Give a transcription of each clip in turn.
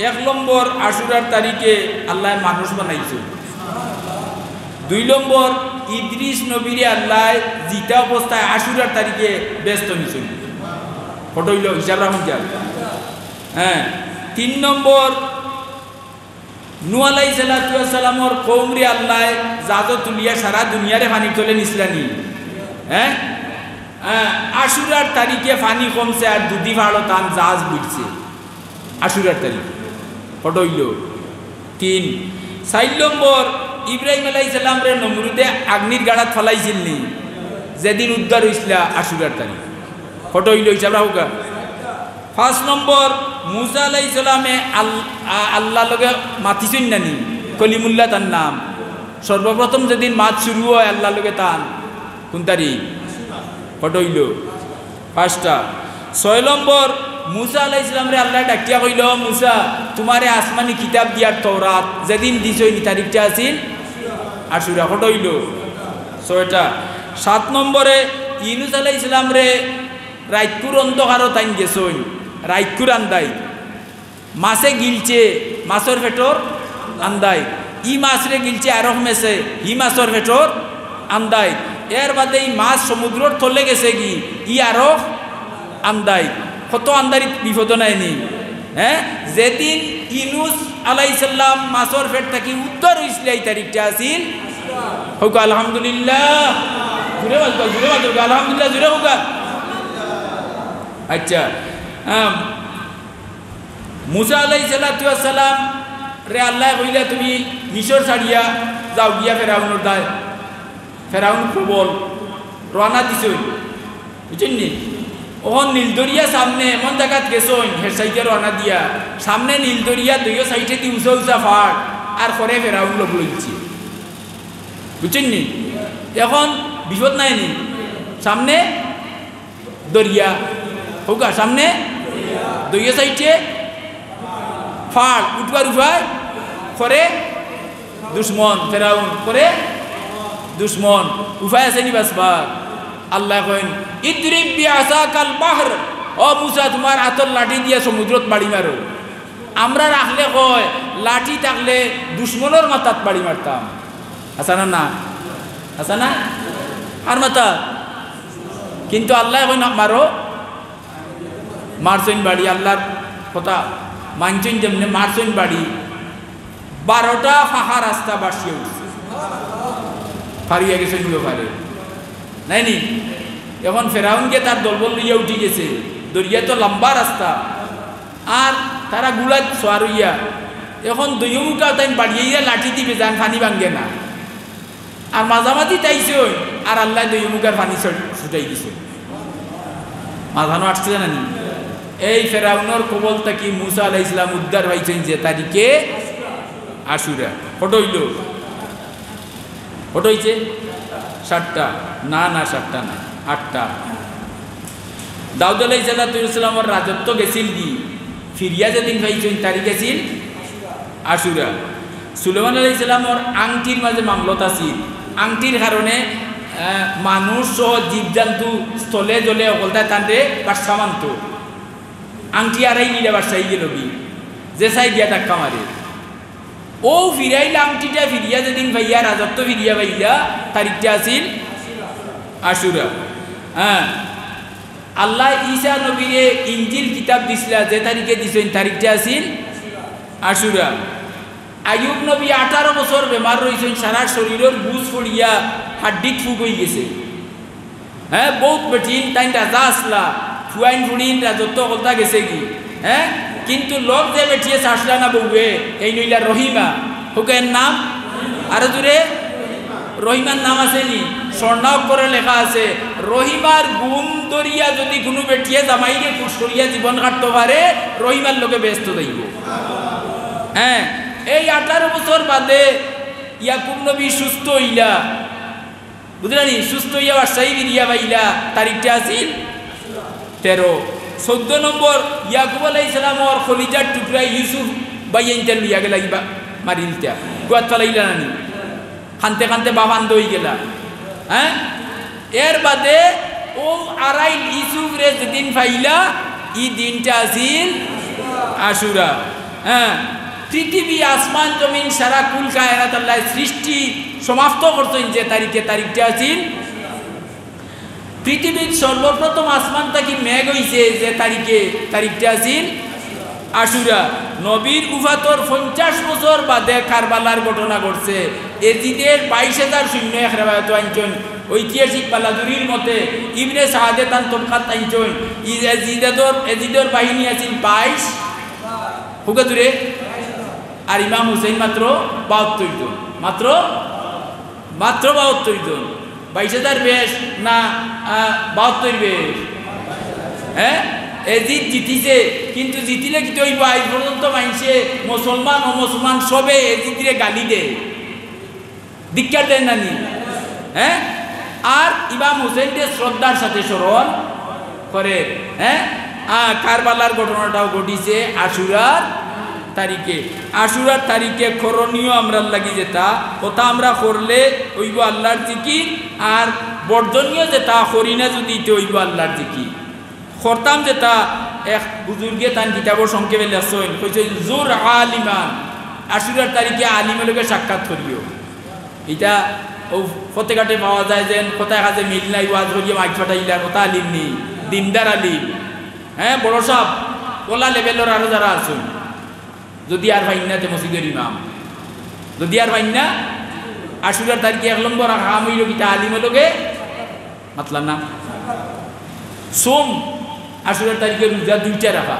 এক নম্বর আশুরার তারিখে আল্লাহ মানুষ বানাইছে। 2 নম্বর ইদ্রিস নবীরে আল্লাহ জিতা অবস্থায় আশুরার তারিখে ব্যস্ত নিছেন। ফটো হইল হিসাব রাখুন যান। হ্যাঁ 3 নম্বর নূহ আলাইহিস সালামের কওমরে আল্লাহ জাহাজ তুলিয়া সারা দুনিয়ারে পানি তোলে নিসলানি। হ্যাঁ আশুরার তারিখে পানি কমছে আর দুদি ভাড়ো তান জাহাজ বুঝছে আশুরার তারিখ। ফটো হইল 3। 4 নম্বর ইব্রাহিম আলাইহিস সালামরে নমরুদে আগ্নির গাড়াত ফলাইছিল নি, যেদিন উদ্ধার হইছিল আশুরার তারিখ। ফটো হইল হিসাব রাখুকা। 5 নম্বর মুসা আলাইহিস সালামে আল্লাহ লগে মাতিছেন নানি, কলিমুল্লাহ তার নাম। সর্বপ্রথম যেদিন মাত শুরু হয় আল্লাহ লগে তান কোন তারিখ? ফটো হইল 5টা। 6 নম্বর মুসা আলাইহিস সালামরে আল্লাহ ডাকিয়া কইল, মুসা তোমারে আসমানি কিতাব দিয়ার তওরাত যেদিন দিছই তারিখটা আছিল আশুরা। ফটো হইল 6টা। 7 নম্বরে ইউনূস আলাইহিস সালামরে রাইতকুর অন্ধকারও তাইন গেছই, রাইতকুর আন্দাই মাছে গিলছে, মাছের পেটর আন্দাই ই মাছরে গিলছে আরো মেছে ই মাছের পেটর আন্দাই। এর বাদে এই মাছ সমুদ্রর তলে গেছে কি ই আরো আন্দাই। কত আন্দারিত বিপদ নাইনি। হ্যাঁ যেদিন ইউনূস আলাইহিস সালাম মাছের পেট থেকে উত্তর হইছিল এই তারিখটা আছিল। হোক আলহামদুলিল্লাহ, জুড়ে বাজবা জুড়ে বাজবা আলহামদুলিল্লাহ জুড়ে হোক। আচ্ছা মুসা আলাইহিস সালাম রে আল্লাহ কইলা তুমি মিশর ছাড়িয়া যাও গিয়া ফেরাউনের দায়, ফেরাউন প্রবল রানা দিছই বুঝছেন নি। ওহন নীলদরিয়া সামনে এমন জায়গাত গেছই হের সাইডে রানা দিয়া, সামনে নীলদরিয়া 2 সাইডে দি উঁচা উঁচা ফাট আর করে ফেরাউন লোক লইছে বুঝছেন নি। এখন বিপদ নাই নি, সামনে দরিয়া হোক, সামনে 2 সাইডে ফাট উঠবার উপায় করে দুশ্মন, ফেরাউন করে দুশ্মন। উপায় আছে নি বাসবার? আল্লাহ কইন ইদরিব বিআসাকাল বাহর, ও মুসা তোমার হাতর লাঠি দিয়া সমুদ্রত বাড়ি মারো। আমরা রাখলে কয় লাঠি থাকলে দুশ্মনের মাথাত বাড়ি মারতাম, আছে না? না আছে না? আর মাথা কিন্তু আল্লাহ কইন মারো, মারছেন বাড়ি। আল্লাহর কথা মানছেন যেমনি মারছেন বাড়ি। 12টা ফাঁকা রাস্তা বাসিয়ে উঠছে, ফারিয়া গেছে নিয়ে পারে নাই নি। এখন ফেরাউনকে তার দলবল লইয়া উঠি গেছে, দরিয়া তো লম্বা রাস্তা আর তারা গুড়াত সোয়ার হইয়া এখন 2 মুখা তাই বাড়িয়ে লাঠি দিবে যান পানি ভাঙ্গে না। আর মাঝামাঝি তাইছে আর আল্লাহ 2 মুখার পানি ছুটাই দিছে। মাঝানো আসছে জানি এই ফেরাউনের কবল থেকে মুসা আলাইহিস সালাম উদ্ধার হয়েছেন যে তারিখে আশুরা। ফটো হইল ফটো হইছে 7টা না, না 7টা না 8টা। দাউদ আলাইহিস সালামের রাজত্ব গেছিল কি ফিরিয়া যেদিন পাইছেন তারিখ গেছিল আশুরা। সুলেমান আলাইহিস সালামের আংটির মাঝে মামলত আছিল, আংটির কারণে মানুষ সহ জীবজন্তু স্থলে জলে অকলতা টানতে বাসা মানত। আংটি আড়াই নিলে বাসাই গেল কি যে চাই গিয়া ধাক্কা মারে। ও ফিরাইলা আংটিটা ফিরিয়া যেদিন ভাইয়া রাজত্ব ফিরিয়া ভাইয়া তারিখটা আছিল আশুরা। হ্যাঁ আল্লাহ ঈসা নবীরে ইঞ্জিল কিতাব দিছিলা যে তারিখে দিছেন তারিখটা আছিল আশুরা। আইয়ুব নবী 18 বছর বেমার রয়েছেন, সারা শরীরের বুঝ পড়িয়া হাড্ডিত ফুক হয়ে গেছে। হ্যাঁ বহুত বেঠিন তাই রাজা আসলা ফুয়াইন ফুড়িন রাজত্ব কলতা গেছে কি। হ্যাঁ কিন্তু লোক যে বেঠিয়ে চাষলা না বউয়ে এই নইলা রহিমা, হুকের নাম আরো দূরে রহিমার নাম আছে নি, স্বর্ণাক্ষরে লেখা আছে রহিমার গুম দরিয়া যদি কোনো বেঠিয়ে জামাইকে খুশ করিয়া জীবন কাটতে পারে রহিমার লোকে ব্যস্ত দেব। হ্যাঁ এই 18 বছর বাদে ইয়াকুব নবী সুস্থ হইলা, বুঝলেনি? সুস্থ হইয়া বাসাই বিরিয়া পাইলা তারিখটা আছিল 13। 14 নম্বর ইয়াকুব আলাইহিস সালামের খলিজার টুকরা ইউসুফ বাইয়েনতে লইয়া গেলা ইবা মারিলতা কুয়াত ফলাইলা নানি, খানতে খানতে বাবান্দ হয়ে গেলা। হ্যাঁ এর বাদে ও আড়াই ইউসুফ রে যেদিন পাইলা ই দিনটা আছিল আশুরা। হ্যাঁ পৃথিবী আসমান জমিন সারা কুল কায়নাত আল্লাহ সৃষ্টি সমাপ্ত করছেন যে তারিখটা আছিল পৃথিবীর সর্বপ্রথম আসমান থেকে মেঘ হইছে যে তারিখটা আছিল আশুরা নবীর উফাতর 50 বছর বাদে কারবালার ঘটনা ঘটছে এজিদের 22,000 শূন্য এক রেবায়ত আনছেন ঐতিহাসিক বালাদুরির মতে ইবনে সাহাদাতান তবকাত আনছেন এজিদের বাহিনী আছিল 22 হুকা দূরে আর ইমাম হুসাইন মাত্র 72 জন মাত্র 72 জন 22,000 বেশ না 72 বেশ হ্যাঁ এজিদ জিতিছে কিন্তু জিতিলে কি তো আজ পর্যন্ত মানছে মুসলমান ও মুসলমান সবে এজিদরে গালি দেয় ধিক্কার দেন না নি হ্যাঁ আর ইমাম হুসেনকে শ্রদ্ধার সাথে স্মরণ করে হ্যাঁ কারবালার ঘটনাটাও ঘটিছে আশুরার তারিখে করণীয় আমরা লাগি যেটা কথা আমরা করলে হইব আল্লাহর জিকির আর বর্জনীয় যেটা করি না যদি এটা হইব আল্লাহর জিকির করতাম যেটা এক বুজুর্গে তান কিতাবর সংক্ষেপে লেখছেন কইছে জোর আলিমান আশুরার তারিখে আলিমের লগে সাক্ষাৎ করিও এটা ও ফতেঘাটে পাওয়া যায় যে কোথায় কাজে মিল নাই ওয়াজ করিয়ে মাইক ফাটাইলা কথা আলিম নেই দিনদার আলিম হ্যাঁ বড় সাহেব ওলা লেভেলের আরো যারা আছেন যদি আর ভাইনাতে মসজিদের ইমাম যদি আর ভাইনা আশুরার তারিখে 1 নম্বর হাম হইল কিতা আলিমের লগে মাতলাম না সোম আশুরার তারিখে রোজা 2টা রাখা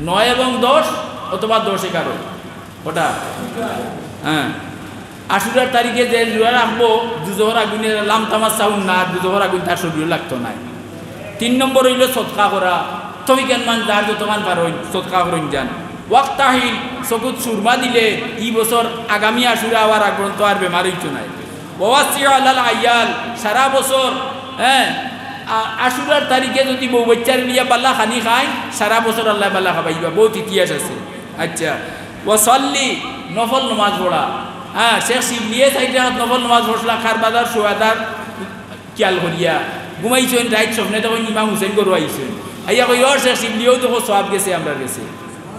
9 এবং 10 অথবা 10-11 ওটা হ্যাঁ আশুরার তারিখে যে রোজা রাখবো দুজোহর আগুনে লাম তামার সাউন্ড না দুজোহর আগুন তার শরীর লাগতো না 3 নম্বর হইল সদকা করা তবিকান মান যার যতমান পারেন সদকা করেন যান ওয়াক্তাহিল চকুত সুরমা দিলে ই বছর আগামী আশুরা হওয়ার আগ পর্যন্ত আর বেমার হইতো নাই ওয়াসিয়া আলাল আয়াল সারা বছর হ্যাঁ আশুরার তারিখে যদি বউ বাচ্চার লিয়া বাল্লা খানি খায় সারা বছর আল্লাহ বাল্লা খাবাইবা বহুত ইতিহাস আছে আচ্ছা ওয়াসাল্লি নফল নামাজ পড়া হ্যাঁ শেখ শিবলিয়ে সাইডে নফল নামাজ পড়লা খার বাজার সোয়াদার খেয়াল করিয়া ঘুমাইছেন রাইট স্বপ্নে তখন ইমাম হুসেন গরু আইছেন আইয়া কই শেখ শিবলিয়েও তো সব গেছে আমরা গেছে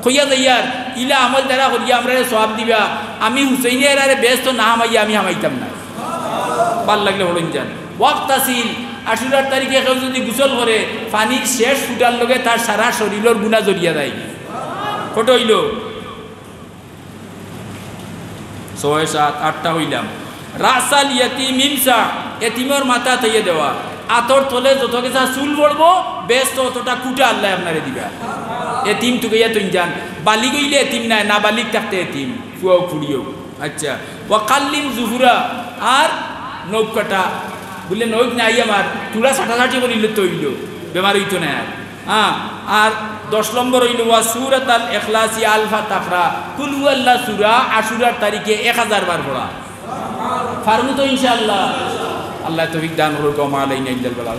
কইয়া যাইয়ার ইলা আমল দ্বারা করিয়া আমরা সব দিবা আমি হুসেইনের আরে ব্যস্ত না হামাইয়া আমি হামাইতাম না ভাল লাগলে হলেন যান ওয়াক্ত আসিল আশুরার তারিখে কেউ যদি গোসল করে পানির শেষ ফুটার লগে তার সারা শরীরের গুণা জড়িয়া দেয় কত হইল 6, 7, 8টা হইলাম রাসাল ইয়াতিম ইমসা এতিমের মাথা তাইয়ে দেওয়া আতর তলে যত কিছু চুল পড়বো ব্যস্ত অতটা কুটা আল্লাহ আপনারে দিবা এতিম টুকাইয়া তুই যান বালিক হইলে এতিম নাই না বালিক থাকতে এতিম ফুয়াও ফুড়িও আচ্ছা ওয়াকাল্লিম জুহুরা আর নৌকাটা বললে নৌক নাই আমার তুলা ছাটাছাটি করিলে তো হইল বেমার হইতো না হ্যাঁ আর 10 নম্বর হইল ওয়া সূরাত আল ইখলাসি আলফা তাকরা কুল হুয়াল্লাহ সূরা আশুরার তারিখে 1000 বার পড়া ফারমু তো ইনশাআল্লাহ আল্লাহ তৌফিক দান করুক ওয়া মা আলাইনা ইল্লাল বালাগ